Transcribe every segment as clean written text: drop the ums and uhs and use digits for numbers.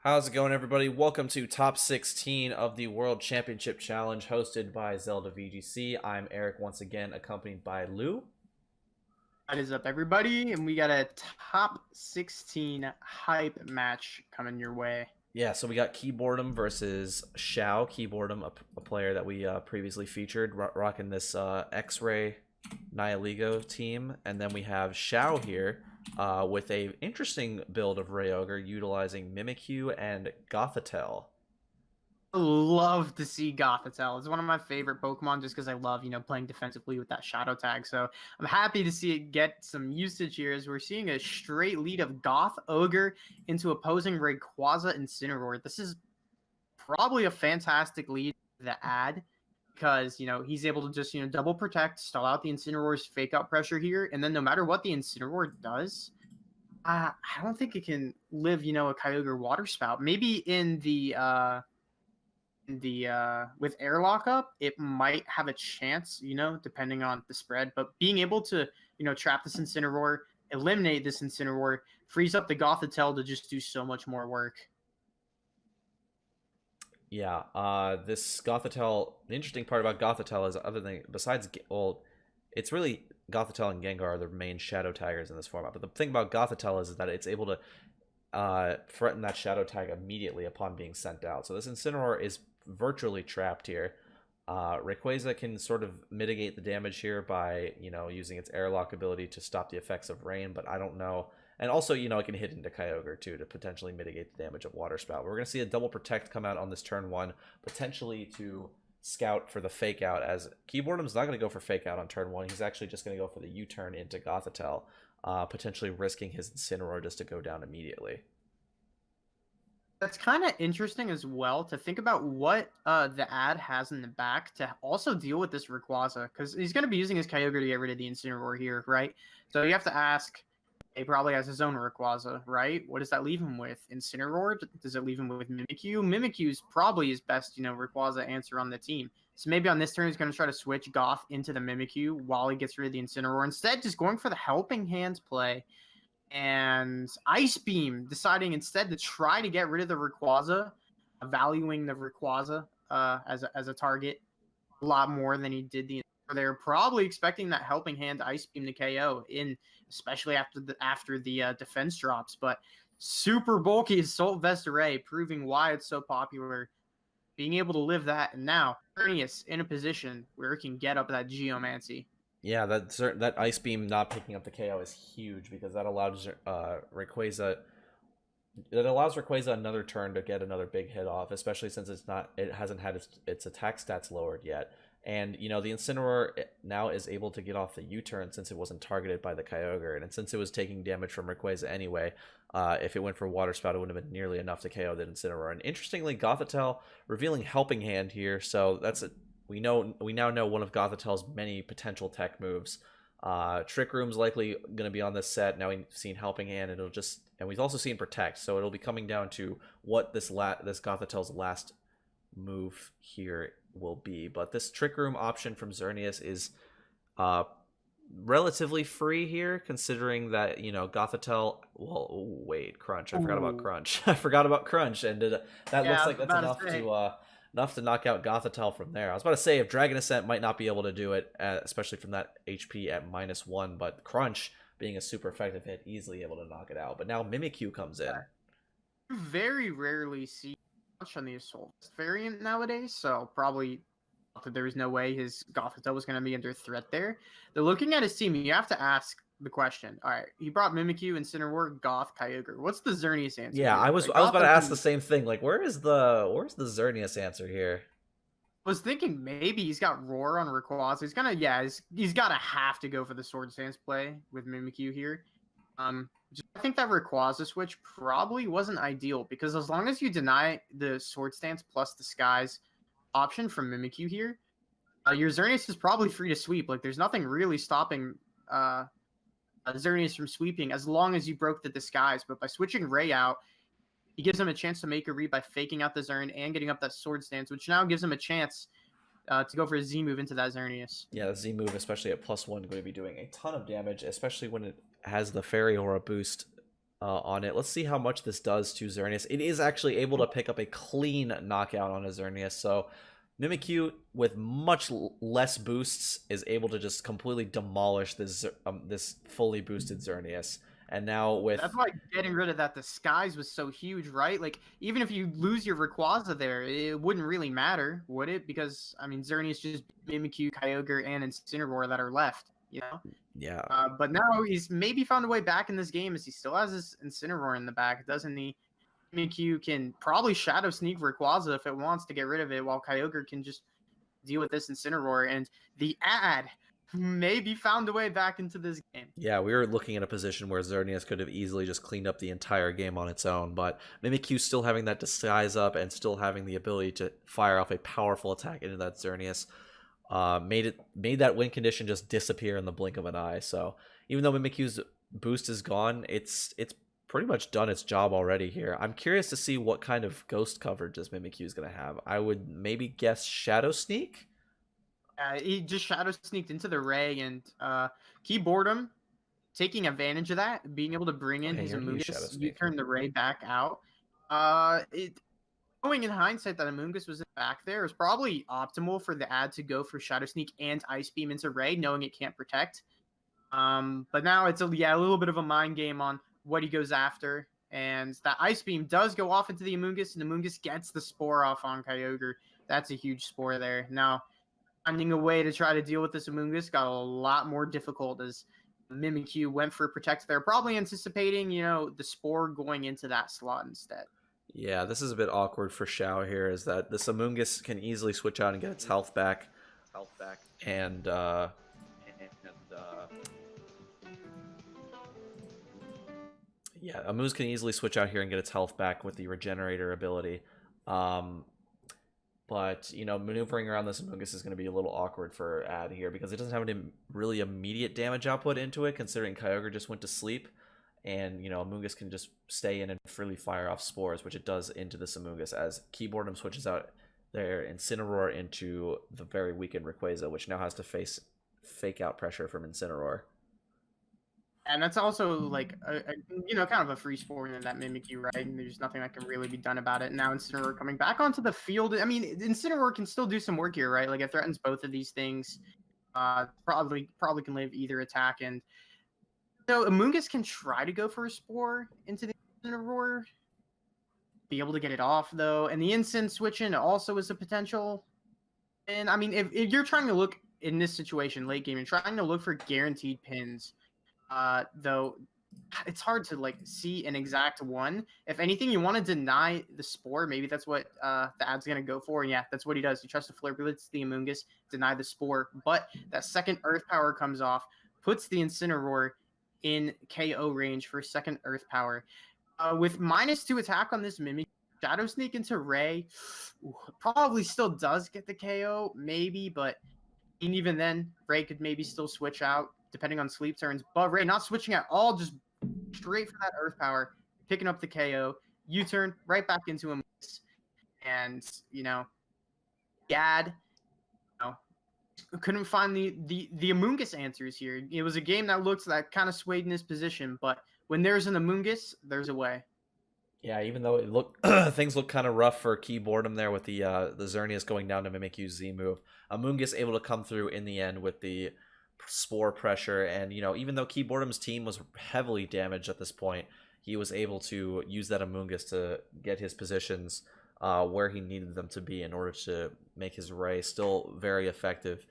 How's it going, everybody? Welcome to Top 16 of the World Championship Challenge hosted by Zelda VGC. I'm Eric, once again, accompanied by Lou. What is up, everybody? And we got a top 16 hype match coming your way. Yeah, so we got Keyboredom versus Shao. Keyboredom, a player that we previously featured, rocking this X-Ray Nihiligo team. And then we have Shao here with a interesting build of Rayogre utilizing Mimikyu and Gothitelle. I love to see Gothitelle. It's one of my favorite Pokemon just because I love, playing defensively with that Shadow tag. So I'm happy to see it get some usage here as we're seeing a straight lead of Goth Ogre into opposing Rayquaza Incineroar. This is probably a fantastic lead to add because, he's able to just, double protect, stall out the Incineroar's fake out pressure here. And then no matter what the Incineroar does, I don't think it can live, a Kyogre water spout. Maybe in the with air lockup, it might have a chance, depending on the spread. But being able to, trap this Incineroar, eliminate this Incineroar, frees up the Gothitelle to just do so much more work. Yeah, this Gothitelle. The interesting part about Gothitelle is, other than besides, well, it's really Gothitelle and Gengar are the main Shadow Tigers in this format. But the thing about Gothitelle is that it's able to threaten that Shadow Tag immediately upon being sent out. So this Incineroar is virtually trapped here. Rayquaza can sort of mitigate the damage here by, using its airlock ability to stop the effects of rain, but I don't know. And also, it can hit into Kyogre too to potentially mitigate the damage of Water Spout. We're going to see a double protect come out on this turn one, potentially to scout for the fake out, as Keyboredom's not going to go for fake out on turn one. He's actually just going to go for the U-turn into Gothitelle, potentially risking his Incineroar just to go down immediately. That's kind of interesting as well to think about what the ad has in the back to also deal with this Rayquaza, because he's going to be using his Kyogre to get rid of the Incineroar here, right? So you have to ask, he probably has his own Rayquaza, right? What does that leave him with? Incineroar? Does it leave him with Mimikyu? Mimikyu is probably his best, Rayquaza answer on the team. So maybe on this turn, he's going to try to switch Goth into the Mimikyu while he gets rid of the Incineroar. Instead, just going for the Helping Hands play and Ice Beam, deciding instead to try to get rid of the Rayquaza, valuing the Rayquaza as a target a lot more than he did the. They're probably expecting that Helping Hand Ice Beam to KO in, especially after the defense drops. But super bulky Assault Vest Array, proving why it's so popular. Being able to live that, and now Xerneas in a position where it can get up that Geomancy. Yeah, that Ice Beam not picking up the KO is huge because that allows Rayquaza. It allows Rayquaza another turn to get another big hit off, especially since it hasn't had its attack stats lowered yet. And the Incineroar now is able to get off the U-turn since it wasn't targeted by the Kyogre, and since it was taking damage from Rayquaza anyway, if it went for Water Spout, it wouldn't have been nearly enough to KO the Incineroar. And interestingly, Gothitelle revealing Helping Hand here, so that's a we now know one of Gothitelle's many potential tech moves. Trick Room's likely going to be on this set. Now we've seen Helping Hand, and we've also seen Protect. So it'll be coming down to what this Gothitelle's last move here will be. But this Trick Room option from Xerneas is relatively free here, considering that Gothitelle. Well, wait, Crunch. I forgot about Crunch. I forgot about Crunch, and that looks like that's enough to knock out Gothitelle from there. I was about to say, if Dragon Ascent might not be able to do it, especially from that HP at -1, but Crunch, being a super effective hit, easily able to knock it out. But now Mimikyu comes in. You very rarely see Crunch on the Assault variant nowadays, so probably there was no way his Gothitelle was going to be under threat there. They're looking at his team. You have to ask the question. All right, he brought Mimikyu, Incineroar, Goth, Kyogre. What's the Xerneas answer? Yeah, I was about to ask the same thing. Like, where's the Xerneas answer here? I was thinking maybe he's got Roar on Rayquaza. He's got to have to go for the Sword Stance play with Mimikyu here. I think that Rayquaza switch probably wasn't ideal because as long as you deny the Sword Stance plus Disguise option from Mimikyu here, your Xerneas is probably free to sweep. Like, there's nothing really stopping Xerneas from sweeping as long as you broke the Disguise. But by switching Ray out, he gives him a chance to make a read by faking out the Xern and getting up that Sword Stance, which now gives him a chance to go for a Z move into that Xerneas. Yeah, the Z move, especially at +1, going to be doing a ton of damage, especially when it has the Fairy Aura boost on it. Let's see how much this does to Xerneas. It is actually able to pick up a clean knockout on a Xerneas, so Mimikyu with much less boosts is able to just completely demolish this fully boosted Xerneas. And now with That's why getting rid of that disguise was so huge, right? Like, even if you lose your Rayquaza there, it wouldn't really matter, would it? Because, I mean, Xerneas just Mimikyu, Kyogre, and Incineroar that are left, you know? yeah, But now he's maybe found a way back in this game as he still has his Incineroar in the back, doesn't he? Mimikyu can probably Shadow Sneak Rayquaza if it wants to get rid of it, while Kyogre can just deal with this Incineroar. And the ad maybe found a way back into this game. yeah, we were looking at a position where Xerneas could have easily just cleaned up the entire game on its own, but Mimikyu still having that disguise up and still having the ability to fire off a powerful attack into that Xerneas made that win condition just disappear in the blink of an eye. So even though Mimikyu's boost is gone, it's pretty much done its job already here. I'm curious to see what kind of ghost coverage this Mimikyu is going to have. I would maybe guess Shadow Sneak. He just Shadow Sneaked into the Ray, and Keyboredom taking advantage of that, being able to bring in Okay, his here he is Shadow Amoonguss, you Sneak. turn the Ray back out. Knowing in hindsight that Amoonguss was back there is probably optimal for the ad to go for Shadow Sneak and Ice Beam into Ray, knowing it can't protect. But now it's a little bit of a mind game on what he goes after, and that Ice Beam does go off into the Amoonguss, and Amoonguss gets the Spore off on Kyogre. That's a huge Spore there. Now, finding a way to try to deal with this Amoonguss got a lot more difficult as Mimikyu went for Protect there, probably anticipating, the Spore going into that slot instead. Yeah, this is a bit awkward for Shao here, is that this Amoonguss can easily switch out and get its health back. And, yeah, Amoonguss can easily switch out here and get its health back with the Regenerator ability. But, maneuvering around this Amoonguss is going to be a little awkward for Ad here because it doesn't have any really immediate damage output into it, considering Kyogre just went to sleep. And, Amoonguss can just stay in and freely fire off spores, which it does into this Amoonguss as Keyboredom switches out their Incineroar into the very weakened Rayquaza, which now has to face fake out pressure from Incineroar. And that's also like kind of a free spore in that Mimikyu, right? And there's nothing that can really be done about it. Now Incineroar coming back onto the field. I mean, Incineroar can still do some work here, right? Like it threatens both of these things. Probably can live either attack, and so Amoonguss can try to go for a spore into the Incineroar, be able to get it off though, and the Incin switch in also is a potential. And I mean, if you're trying to look in this situation late game and trying to look for guaranteed pins. Though it's hard to like see an exact one. If anything, you want to deny the spore. Maybe that's what the ad's gonna go for. And yeah, that's what he does. He tries to Flare Blitz the Amoonguss, deny the spore. But that second Earth Power comes off, puts the Incineroar in KO range for second Earth Power. With -2 attack on this Mimic, Shadow Sneak into Ray probably still does get the KO, maybe, but even then, Ray could maybe still switch out depending on sleep turns. But Ray not switching at all, just straight for that Earth Power, picking up the KO, U-turn right back into him, and Gad, couldn't find the Amoonguss answers here. It was a game that kind of swayed in his position, but when there's an Amoonguss, there's a way. Yeah, even though things look kind of rough for Keyboredom there with the Xerneas going down to Mimikyu Z move, Amoonguss able to come through in the end with the spore pressure, and even though Keyboredom's team was heavily damaged at this point, he was able to use that Amoonguss to get his positions where he needed them to be in order to make his Ray still very effective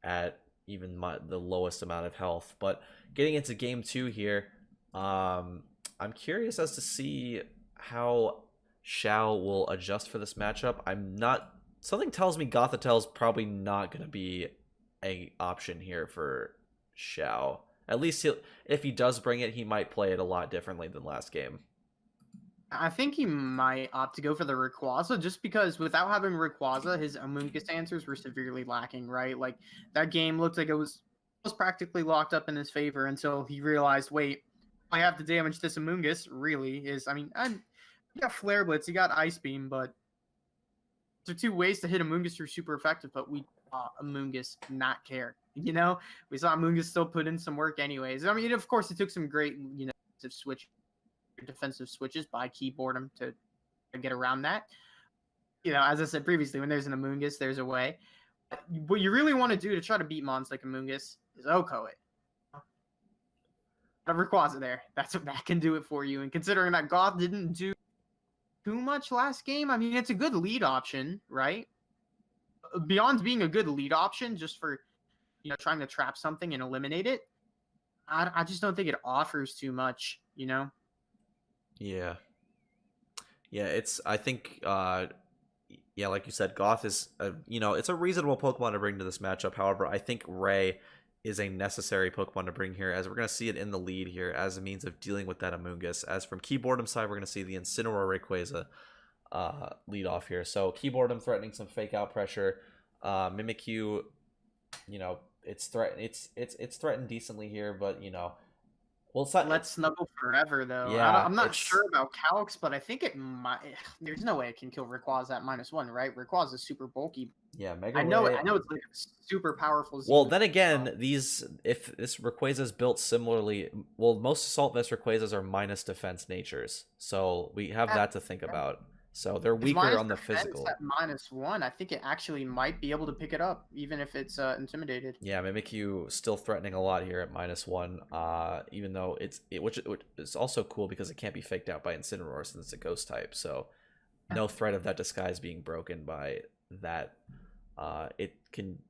at even the lowest amount of health. But getting into game 2 here, I'm curious as to see how Shao will adjust for this matchup. Something tells me Gothitel's probably not going to be a option here for Shao. At least if he does bring it, he might play it a lot differently than last game. I think he might opt to go for the Rayquaza just because without having Rayquaza, his Amoonguss answers were severely lacking, right? Like that game looked like it was practically locked up in his favor until he realized, wait, I have to damage this Amoonguss. Really is, you got Flare Blitz, you got Ice Beam, but there are two ways to hit Amoonguss are super effective, but we saw Amoonguss not care. We saw Amoonguss still put in some work anyways. I mean, of course, it took some great, switch defensive switches by Keyboredom to get around that. As I said previously, when there's an Amoonguss, there's a way. What you really want to do to try to beat mons like Amoonguss is Oko it. A Rayquaza there. That's what that can do it for you. And considering that Goth didn't do too much last game, I mean, it's a good lead option, right? Beyond being a good lead option, just for trying to trap something and eliminate it, I just don't think it offers too much. Yeah. I think like you said, Goth is it's a reasonable Pokemon to bring to this matchup. However, I think Ray is a necessary Pokemon to bring here, as we're going to see it in the lead here as a means of dealing with that Amoonguss. As from Keyboredom side, we're going to see the Incineroar Rayquaza lead off here. So Keyboredom threatening some fake out pressure. Mimikyu, it's threatened decently here, but Let's Snuggle Forever, though. Yeah, I'm not sure about Calix, but I think it might. There's no way it can kill Rayquaza at -1, right? Rayquaza is super bulky. Yeah, Mega I know Ray. it's like a super powerful. Well, then again, if this Rayquaza is built similarly, most Assault Vest Rayquazas are minus defense natures, so we have that to think about. So they're weaker on the physical. At -1, I think it actually might be able to pick it up, even if it's intimidated. Yeah, Mimikyu still threatening a lot here at -1, even though which is also cool because it can't be faked out by Incineroar since it's a ghost type. So no threat of that disguise being broken by that. It can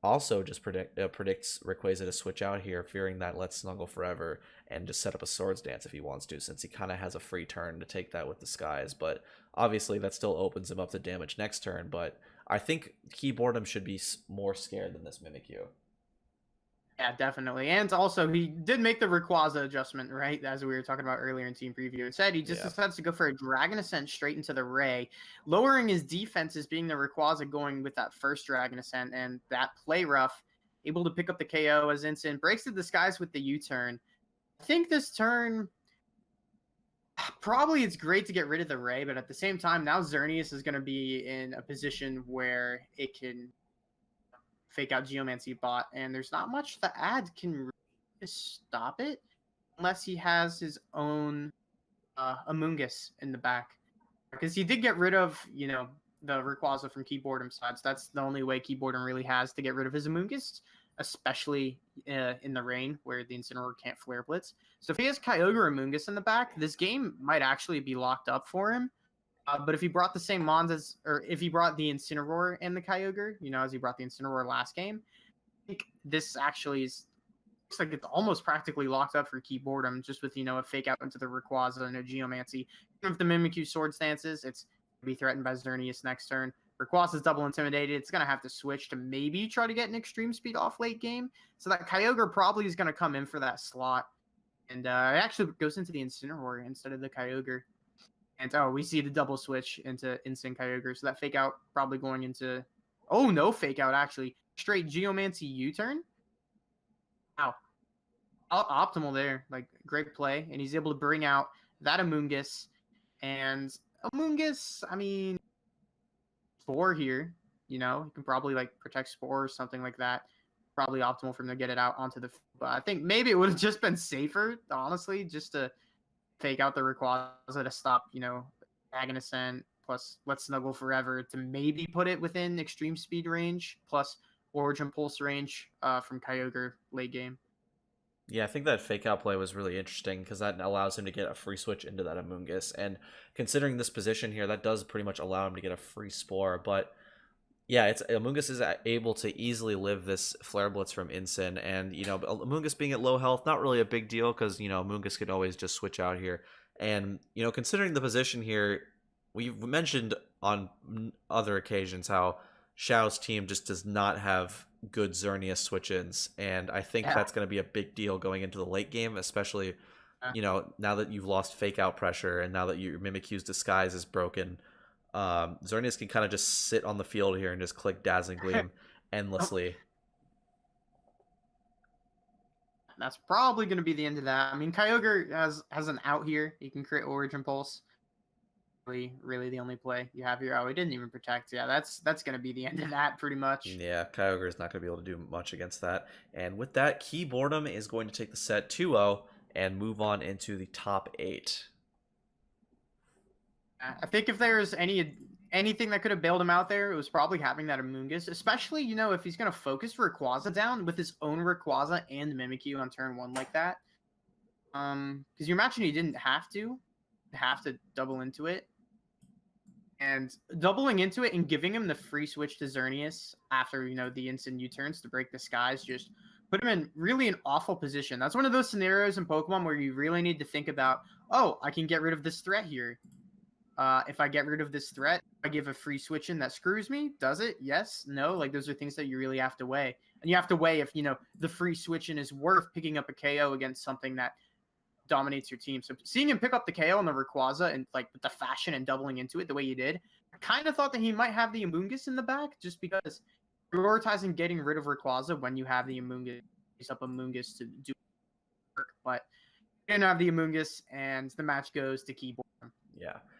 also just predicts Rayquaza to switch out here, fearing that Let's Snuggle Forever and just set up a Swords Dance if he wants to, since he kind of has a free turn to take that with Disguise. But obviously that still opens him up to damage next turn. But I think Keyboredom should be more scared than this Mimikyu. Yeah, definitely. And also, he did make the Rayquaza adjustment, right? As we were talking about earlier in team preview. It said he just decides to go for a Dragon Ascent straight into the Ray, lowering his defenses, being the Rayquaza going with that first Dragon Ascent, and that play rough, able to pick up the KO as Instant, breaks the Disguise with the U-turn. I think this turn, probably it's great to get rid of the Ray, but at the same time, now Xerneas is going to be in a position where it can fake out Geomancy bot, and there's not much the ad can really stop it unless he has his own Amoonguss in the back, because he did get rid of the Rayquaza from Keyboredom side. So that's the only way Keyboredom really has to get rid of his Amoonguss, especially in the rain where the Incineroar can't Flare Blitz. So if he has Kyogre Amoonguss in the back, this game might actually be locked up for him. But if he brought the same mons or if he brought the Incineroar and the Kyogre, as he brought the Incineroar last game, I think this actually looks like it's almost practically locked up for Keyboredom, just with a fake out into the Rayquaza and a Geomancy. Even if the Mimikyu Sword stances, it's going to be threatened by Xerneas next turn. Rayquaza's double intimidated. It's going to have to switch to maybe try to get an extreme speed off late game. So that Kyogre probably is going to come in for that slot. And it actually goes into the Incineroar instead of the Kyogre. And we see the double switch into Instant Kyogre. So that fake out probably going into... Oh, no fake out, actually. Straight Geomancy U-turn. Wow. Optimal there. Like, great play. And he's able to bring out that Amoonguss. And Amoonguss, I mean... Spore here. He can probably, protect Spore or something like that. Probably optimal for him to get it out onto the... But I think maybe it would have just been safer, honestly, just to fake out the Rayquaza to stop, Dragon Ascent, plus Let's Snuggle Forever to maybe put it within extreme speed range, plus Origin Pulse range from Kyogre late game. Yeah, I think that fake out play was really interesting because that allows him to get a free switch into that Amoonguss. And considering this position here, that does pretty much allow him to get a free Spore. But yeah, Amoonguss is able to easily live this Flare Blitz from Incin, and Amoonguss being at low health, not really a big deal because Amoonguss could always just switch out here. And considering the position here, we've mentioned on other occasions how Shao's team just does not have good Xerneas switch-ins, and I think that's going to be a big deal going into the late game, especially now that you've lost fake out pressure and now that your Mimikyu's disguise is broken. Xerneas can kind of just sit on the field here and just click Dazzling Gleam endlessly. That's probably going to be the end of that. I mean, Kyogre has an out here. He can create Origin Pulse. Really the only play you have here. Oh, he didn't even protect. Yeah, that's going to be the end of that pretty much. Yeah, Kyogre is not going to be able to do much against that. And with that, Keyboredom is going to take the set 2-0 and move on into the top 8. I think if there's anything that could have bailed him out there, it was probably having that Amoonguss, especially, if he's going to focus Rayquaza down with his own Rayquaza and Mimikyu on turn 1 like that. Because you imagine he didn't have to double into it. And doubling into it and giving him the free switch to Xerneas after, the instant U-turns to break the skies just put him in really an awful position. That's one of those scenarios in Pokemon where you really need to think about, oh, I can get rid of this threat here. If I get rid of this threat, I give a free switch in that screws me. Does it? Yes? No? Like, those are things that you really have to weigh. And you have to weigh if, the free switch in is worth picking up a KO against something that dominates your team. So seeing him pick up the KO on the Rayquaza and like with the fashion and doubling into it the way he did, I kind of thought that he might have the Amoonguss in the back just because prioritizing getting rid of Rayquaza when you have the Amoonguss to do work. But he didn't have the Amoonguss, and the match goes to Keyboredom. Yeah.